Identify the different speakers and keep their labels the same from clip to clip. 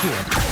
Speaker 1: here.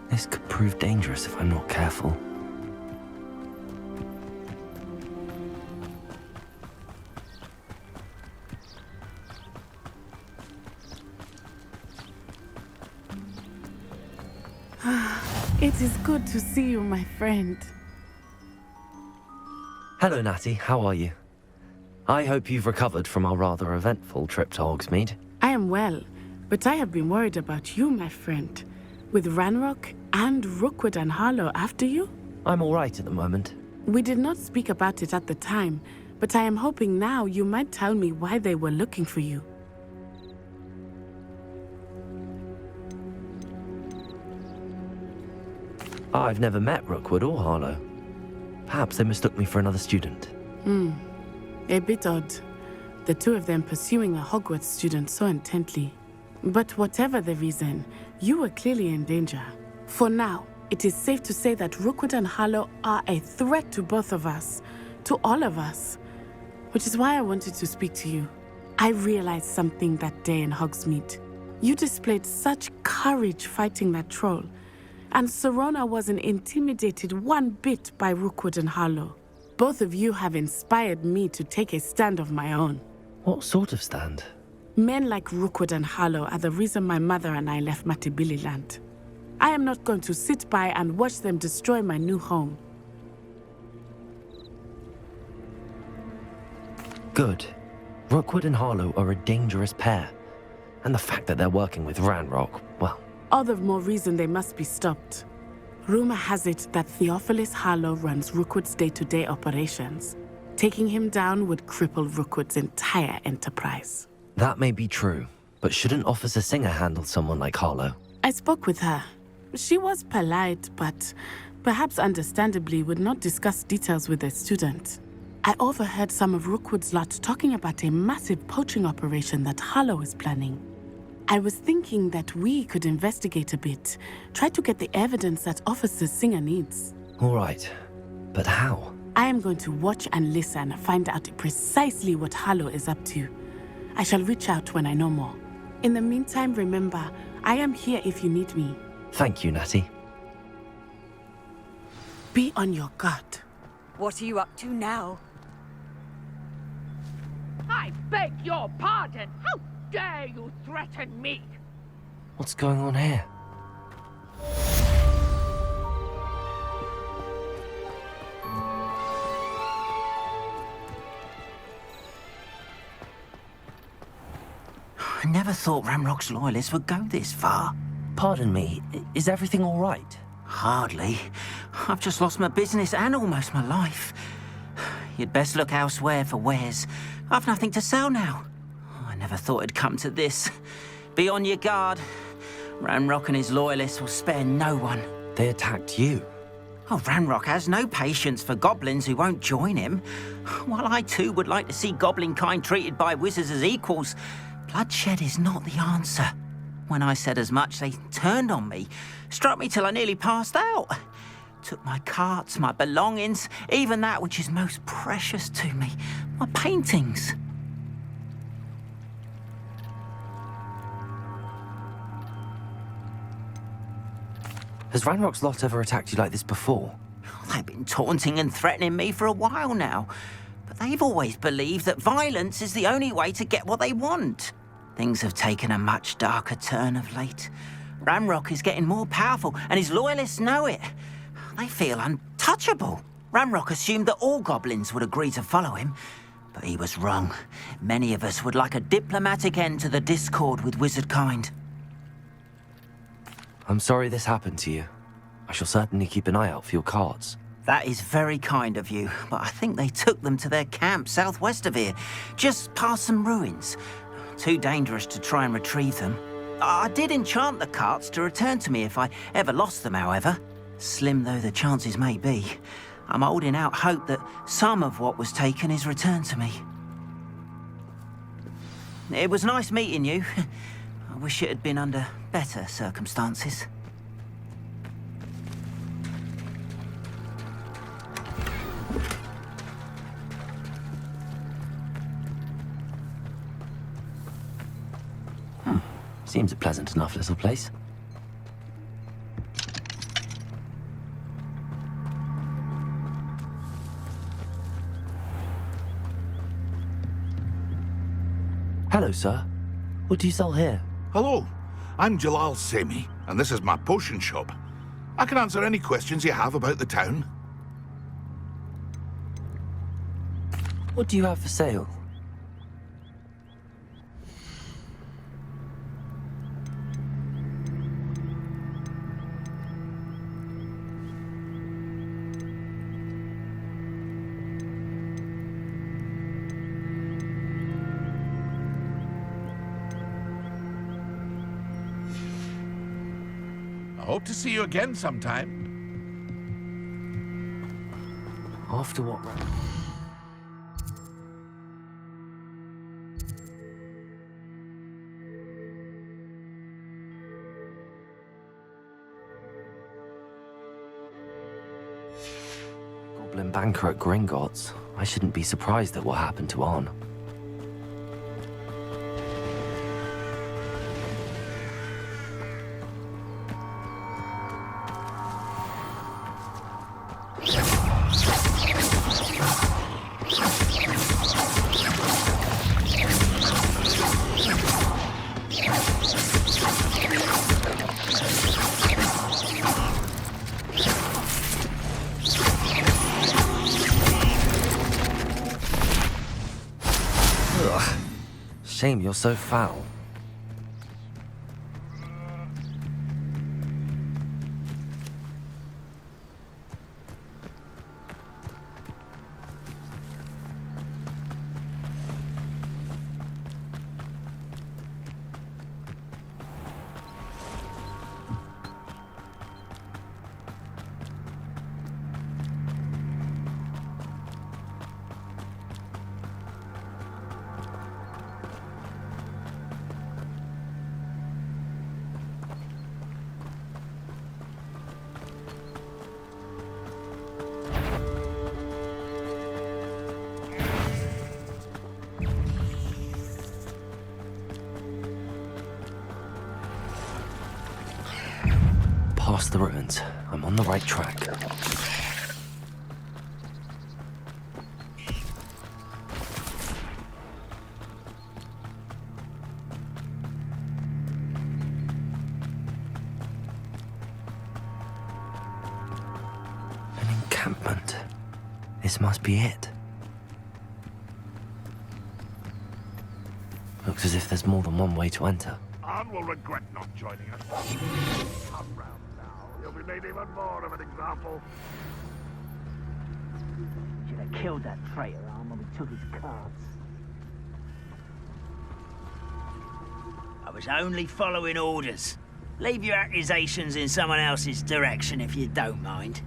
Speaker 1: This could prove dangerous if I'm not careful.
Speaker 2: It is good to see you, my friend.
Speaker 1: Hello, Natty. How are you? I hope you've recovered from our rather eventful trip to Hogsmeade.
Speaker 2: I am well, but I have been worried about you, my friend. With Ranrock and Rookwood and Harlow after you?
Speaker 1: I'm all right at the moment.
Speaker 2: We did not speak about it at the time, but I am hoping now you might tell me why they were looking for you.
Speaker 1: I've never met Rookwood or Harlow. Perhaps they mistook me for another student.
Speaker 2: A bit odd. The two of them pursuing a Hogwarts student so intently. But whatever the reason, you were clearly in danger. For now, it is safe to say that Rookwood and Harlow are a threat to both of us, to all of us. Which is why I wanted to speak to you. I realized something that day in Hogsmeade. You displayed such courage fighting that troll, and Serona wasn't intimidated one bit by Rookwood and Harlow. Both of you have inspired me to take a stand of my own.
Speaker 1: What sort of stand?
Speaker 2: Men like Rookwood and Harlow are the reason my mother and I left Matibili land. I am not going to sit by and watch them destroy my new home.
Speaker 1: Good. Rookwood and Harlow are a dangerous pair. And the fact that they're working with Ranrock, well...
Speaker 2: All the more reason they must be stopped. Rumor has it that Theophilus Harlow runs Rookwood's day-to-day operations. Taking him down would cripple Rookwood's entire enterprise.
Speaker 1: That may be true, but shouldn't Officer Singer handle someone like Harlow?
Speaker 2: I spoke with her. She was polite, but perhaps understandably would not discuss details with a student. I overheard some of Rookwood's lot talking about a massive poaching operation that Harlow is planning. I was thinking that we could investigate a bit, try to get the evidence that Officer Singer needs.
Speaker 1: All right, but how?
Speaker 2: I am going to watch and listen, find out precisely what Harlow is up to. I shall reach out when I know more. In the meantime, remember, I am here if you need me.
Speaker 1: Thank you, Natty.
Speaker 2: Be on your guard.
Speaker 3: What are you up to now?
Speaker 4: I beg your pardon! How dare you threaten me?
Speaker 1: What's going on here?
Speaker 5: I never thought Ranrock's loyalists would go this far.
Speaker 1: Pardon me, is everything all right?
Speaker 5: Hardly. I've just lost my business and almost my life. You'd best look elsewhere for wares. I've nothing to sell now. I never thought it'd come to this. Be on your guard. Ranrock and his loyalists will spare no one.
Speaker 1: They attacked you.
Speaker 5: Oh, Ranrock has no patience for goblins who won't join him. While I too would like to see goblin kind treated by wizards as equals, bloodshed is not the answer. When I said as much, they turned on me, struck me till I nearly passed out. Took my carts, my belongings, even that which is most precious to me, my paintings.
Speaker 1: Has Ranrock's lot ever attacked you like this before?
Speaker 5: They've been taunting and threatening me for a while now. But they've always believed that violence is the only way to get what they want. Things have taken a much darker turn of late. Ranrock is getting more powerful, and his loyalists know it. They feel untouchable. Ranrock assumed that all goblins would agree to follow him, but he was wrong. Many of us would like a diplomatic end to the discord with wizard kind.
Speaker 1: I'm sorry this happened to you. I shall certainly keep an eye out for your cards.
Speaker 5: That is very kind of you, but I think they took them to their camp southwest of here, just past some ruins. Too dangerous to try and retrieve them. I did enchant the carts to return to me if I ever lost them, however. Slim though the chances may be, I'm holding out hope that some of what was taken is returned to me. It was nice meeting you. I wish it had been under better circumstances.
Speaker 1: Seems a pleasant enough little place. Hello, sir. What do you sell here?
Speaker 6: Hello, I'm Jalal Semi, and this is my potion shop. I can answer any questions you have about the town.
Speaker 1: What do you have for sale?
Speaker 6: I hope to see you again sometime.
Speaker 1: After what? Goblin banker at Gringotts. I shouldn't be surprised at what happened to Arn. Shame you're so foul. Past the ruins. I'm on the right track. An encampment. This must be it. Looks as if there's more than one way to enter.
Speaker 6: Arn will regret not joining us. Come round now. You'll be made even more of an example.
Speaker 5: Should have killed that traitor Arn when we took his cards. I was only following orders. Leave your accusations in someone else's direction if you don't mind.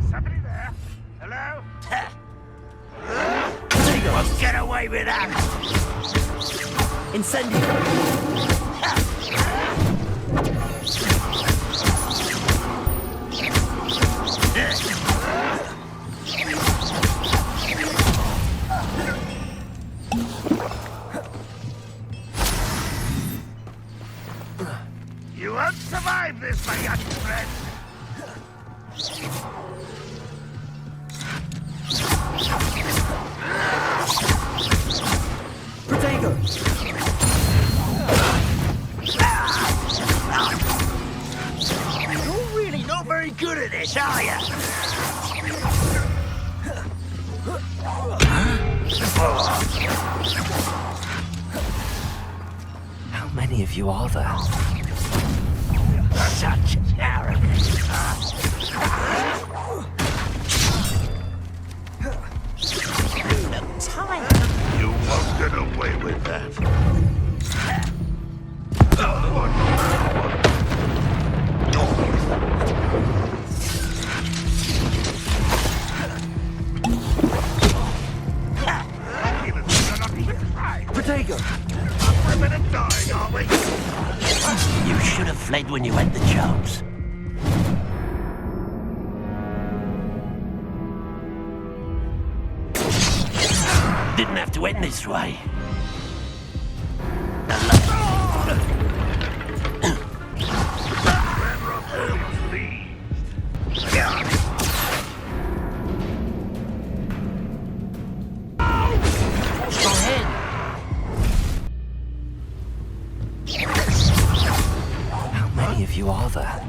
Speaker 6: Somebody there? Hello?
Speaker 5: You won't get away with that! Incendio!
Speaker 7: You're really not very good at this, are you?
Speaker 1: How many of you are there?
Speaker 7: Such arrogance. You look tired.
Speaker 6: You won't get away with that.
Speaker 7: You should have fled when you had the chance. Didn't have to end this way.
Speaker 1: How many of you are there?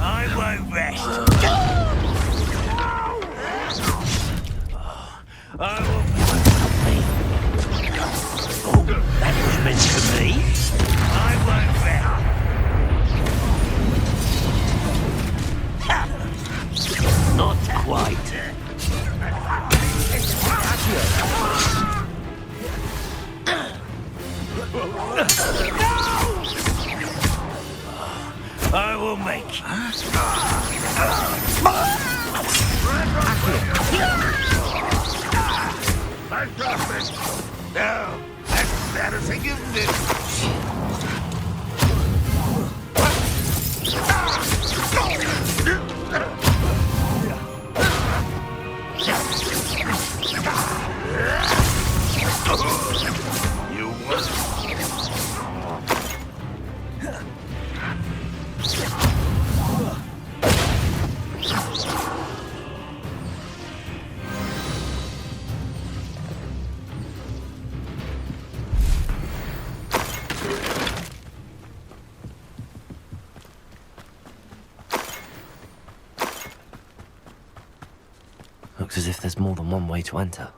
Speaker 7: I won't rest. I will. Oh, that was meant for me. I won't rest. Not quite. I will make you.
Speaker 6: Now, that's better forgiveness. You won.
Speaker 1: Looks as if there's more than one way to enter.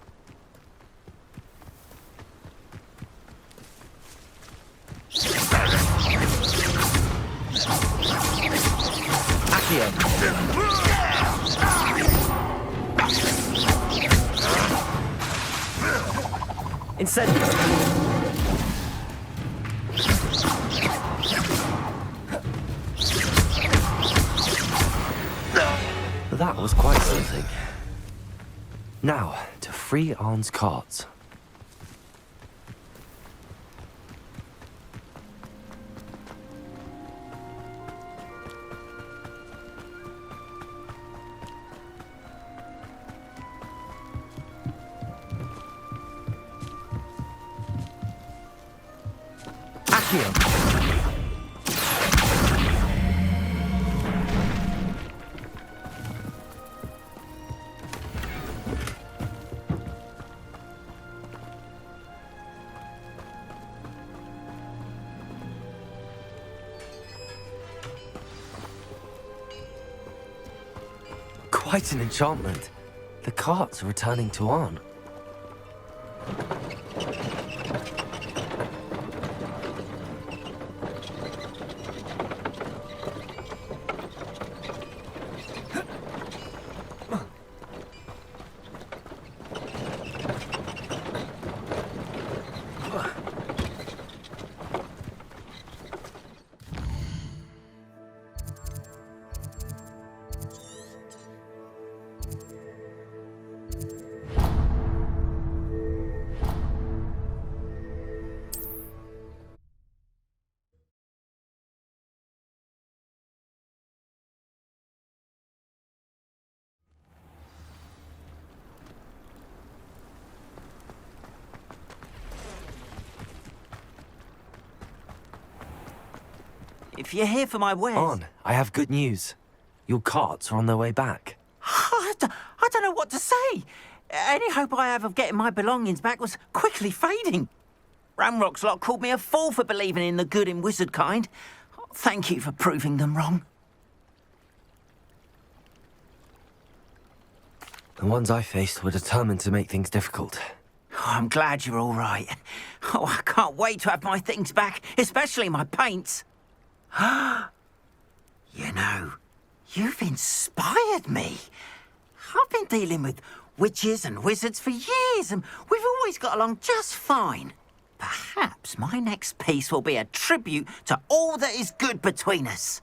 Speaker 1: Incendio! That was quite something. Now, to free Arn's carts. Quite an enchantment. The carts are returning to Arn.
Speaker 5: If you're here for my wares...
Speaker 1: On, I have good news. Your carts are on their way back.
Speaker 5: I don't know what to say. Any hope I have of getting my belongings back was quickly fading. Ramrock's lot called me a fool for believing in the good in wizard kind. Thank you for proving them wrong.
Speaker 1: The ones I faced were determined to make things difficult.
Speaker 5: Oh, I'm glad you're all right. Oh, I can't wait to have my things back, especially my paints. You know, you've inspired me. I've been dealing with witches and wizards for years, and we've always got along just fine. Perhaps my next piece will be a tribute to all that is good between us.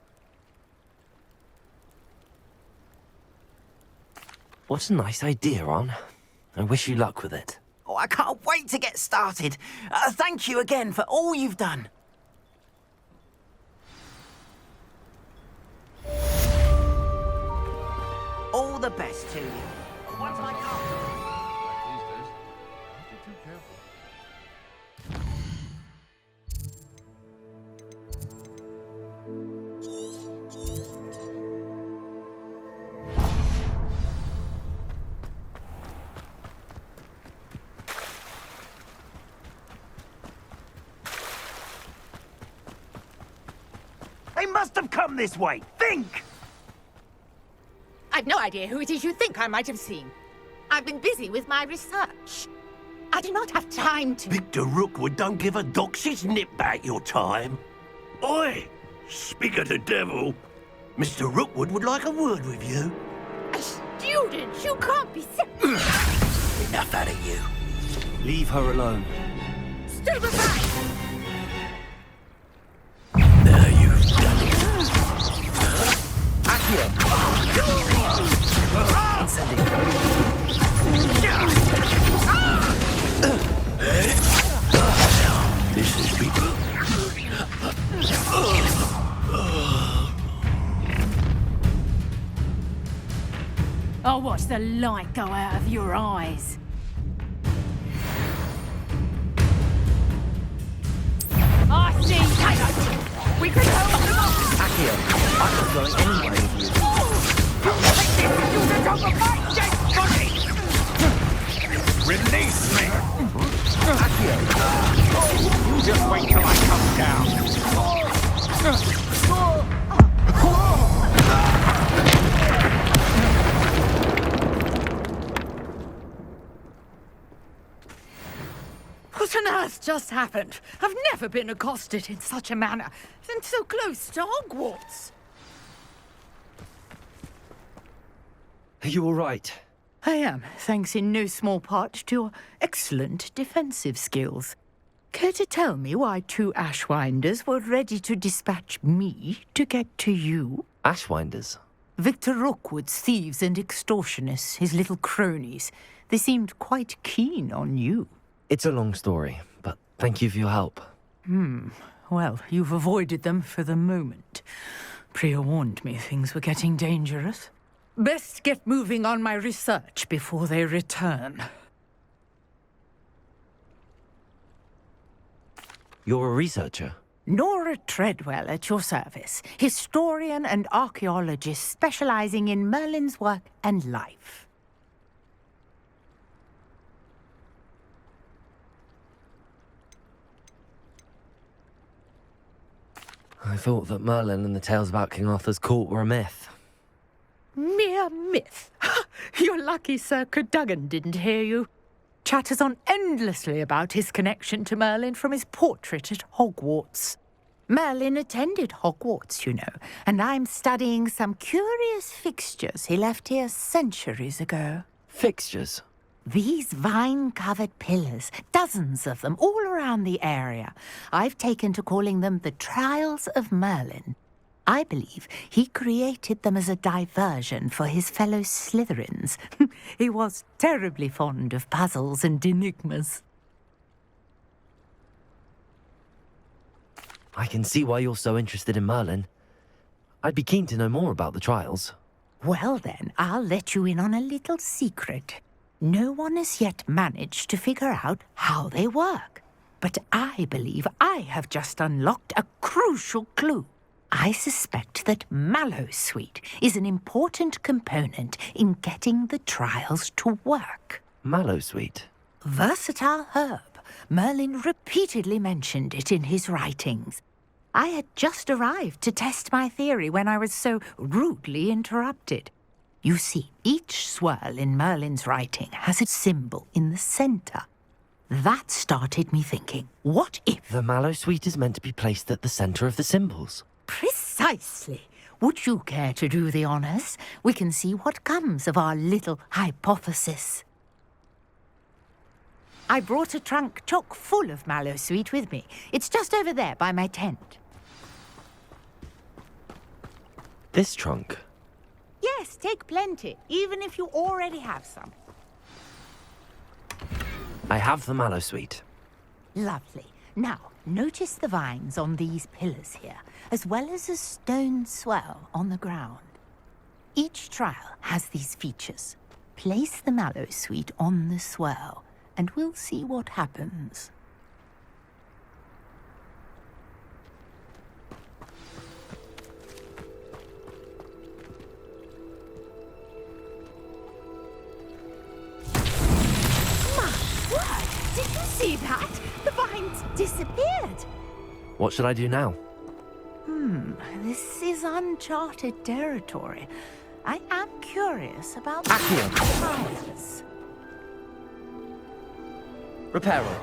Speaker 1: What a nice idea, On. I wish you luck with it.
Speaker 5: Oh, I can't wait to get started. Thank you again for all you've done. All the best to you. Once I come...
Speaker 7: They must have come this way. Think!
Speaker 4: I've no idea who it is you think I might have seen. I've been busy with my research. I do not have time to...
Speaker 7: Victor Rookwood don't give a doxy's nip back your time. Oi! Speak of the devil. Mr. Rookwood would like a word with you.
Speaker 4: A student? You can't be
Speaker 7: Enough out of you.
Speaker 1: Leave her alone.
Speaker 4: Stupefy!
Speaker 7: Now you've done it. This is people.
Speaker 8: I'll watch the light go out of your eyes. I see Taylor. We could hold them off.
Speaker 1: Accio, I'm not going anywhere with you.
Speaker 4: You can come with my dead body!
Speaker 9: Release me! Accio, you just wait till I come down.
Speaker 8: What on earth just happened? I've never been accosted in such a manner, and so close to Hogwarts.
Speaker 1: Are you all right?
Speaker 8: I am, thanks in no small part to your excellent defensive skills. Care to tell me why two Ashwinders were ready to dispatch me to get to you?
Speaker 1: Ashwinders?
Speaker 8: Victor Rookwood's thieves and extortionists, his little cronies. They seemed quite keen on you.
Speaker 1: It's a long story, but thank you for your help.
Speaker 8: Well, you've avoided them for the moment. Priya warned me things were getting dangerous. Best get moving on my research before they return.
Speaker 1: You're a researcher?
Speaker 8: Nora Treadwell at your service, historian and archaeologist specializing in Merlin's work and life.
Speaker 1: I thought that Merlin and the tales about King Arthur's court were a myth.
Speaker 8: Mere myth. You're lucky Sir Cadogan didn't hear you. Chatters on endlessly about his connection to Merlin from his portrait at Hogwarts. Merlin attended Hogwarts, you know, and I'm studying some curious fixtures he left here centuries ago.
Speaker 1: Fixtures?
Speaker 8: These vine-covered pillars, dozens of them, all around the area. I've taken to calling them the Trials of Merlin. I believe he created them as a diversion for his fellow Slytherins. He was terribly fond of puzzles and enigmas.
Speaker 1: I can see why you're so interested in Merlin. I'd be keen to know more about the trials.
Speaker 8: Well then, I'll let you in on a little secret. No one has yet managed to figure out how they work. But I believe I have just unlocked a crucial clue. I suspect that mallowsweet is an important component in getting the trials to work.
Speaker 1: Mallowsweet.
Speaker 8: Versatile herb. Merlin repeatedly mentioned it in his writings. I had just arrived to test my theory when I was so rudely interrupted. You see, each swirl in Merlin's writing has a symbol in the center. That started me thinking, what if...
Speaker 1: The mallowsweet is meant to be placed at the center of the symbols.
Speaker 8: Precisely. Would you care to do the honors? We can see what comes of our little hypothesis. I brought a trunk chock full of mallowsweet with me. It's just over there by my tent.
Speaker 1: This trunk?
Speaker 8: Yes, take plenty, even if you already have some.
Speaker 1: I have the mallowsweet.
Speaker 8: Lovely. Now, notice the vines on these pillars here, as well as a stone swell on the ground. Each trial has these features. Place the mallowsweet on the swell, and we'll see what happens.
Speaker 4: Did you see that? The vines disappeared.
Speaker 1: What should I do now?
Speaker 8: This is uncharted territory. I am curious about the
Speaker 1: Accio.
Speaker 8: fires.
Speaker 1: Reparo.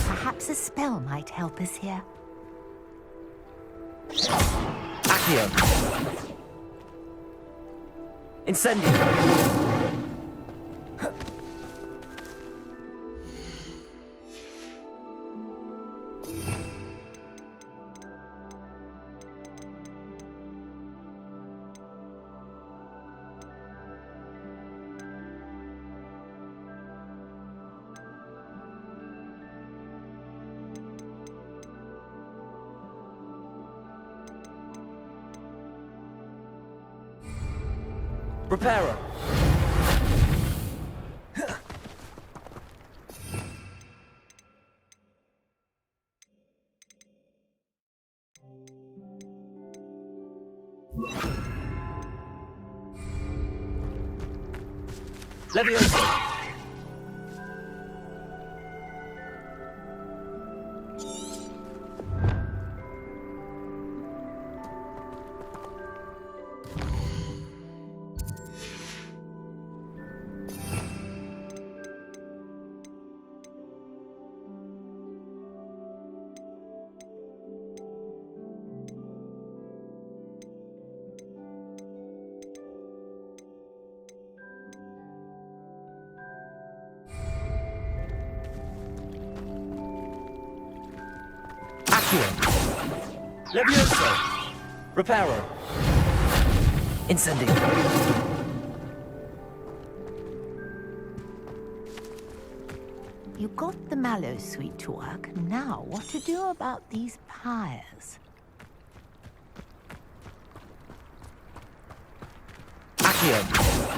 Speaker 8: Perhaps a spell might help us here.
Speaker 1: Accio. Incendio. Reparo. Levioso. Levioso. Reparo. Incendio.
Speaker 8: You got the mallowsweet to work. Now, what to do about these pyres?
Speaker 1: Accio.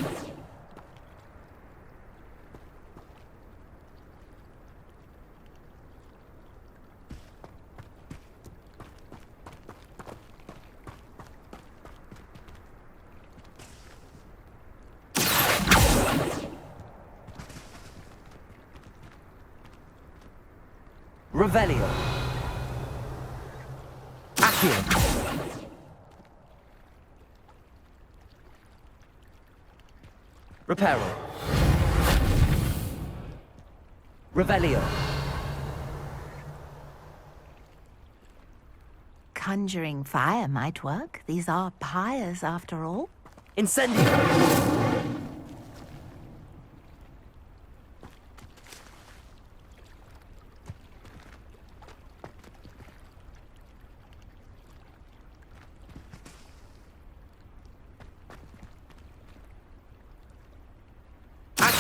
Speaker 1: Revelio. Accio. Reparo. Revelio.
Speaker 8: Conjuring fire might work. These are pyres, after all.
Speaker 1: Incendio.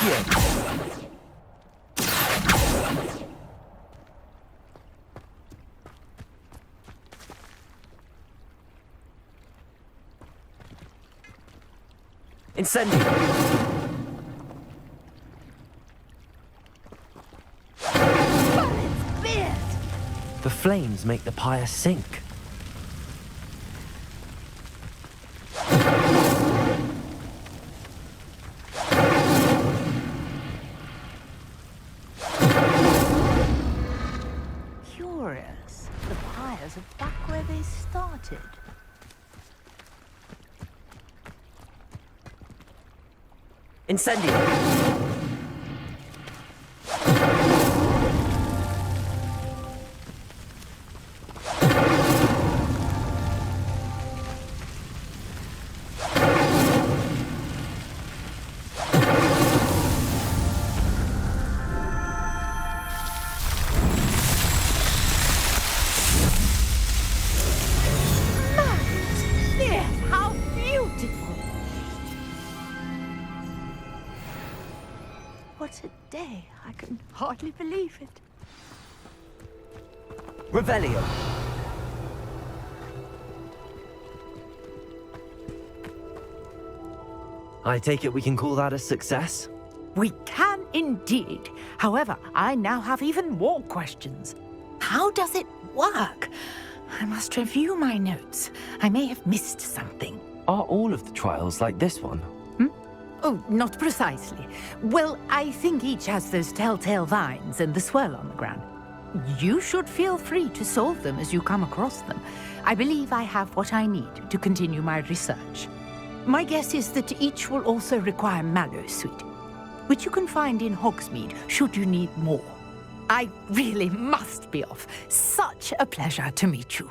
Speaker 1: Initiate. Incendio. The flames make the pyre sink.
Speaker 8: Curious. The pyres are back where they started.
Speaker 1: Incendio.
Speaker 8: How beautiful! What a day. I can hardly believe it.
Speaker 1: Revelio. I take it we can call that a success?
Speaker 8: We can indeed. However, I now have even more questions. How does it work? I must review my notes. I may have missed something.
Speaker 1: Are all of the trials like this one?
Speaker 8: Oh, not precisely. Well, I think each has those telltale vines and the swirl on the ground. You should feel free to solve them as you come across them. I believe I have what I need to continue my research. My guess is that each will also require mallow sweet, which you can find in Hogsmeade should you need more. I really must be off. Such a pleasure to meet you.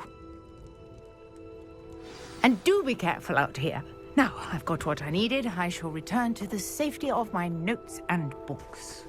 Speaker 8: And do be careful out here. Now, I've got what I needed. I shall return to the safety of my notes and books.